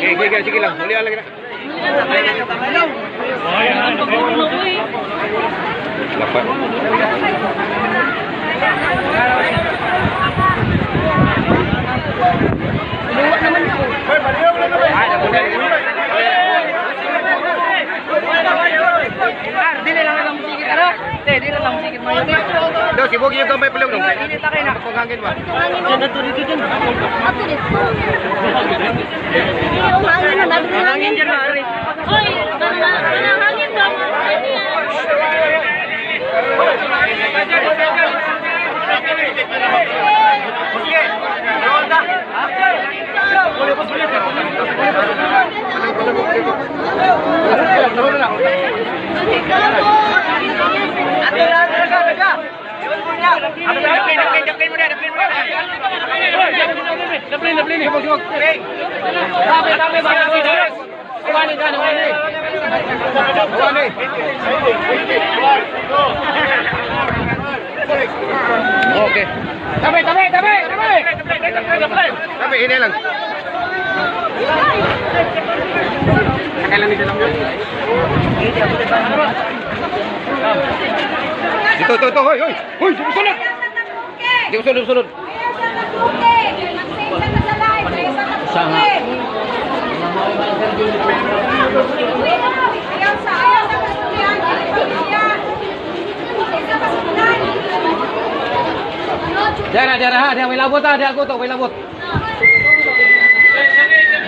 Sige lang. Ulihan lagi na. Lapat. Luwa naman ako. Dili lang ang musikit ara. Dili lang musikit mo. Do si Bogi yung gamay pala dong. Dili ta kay na. Pagangin ba? Diyan to dito diyan. Ato dito. Hangin na nabi hangin diyan mari. Oy, kana hangin daw. Oke. Tapi ini lang. Kailan nito lang yun? Ito, hoy. Hoy, sunod. Di ko sunod. Sama. Jangan, may labot, ada aku tuh, may labot.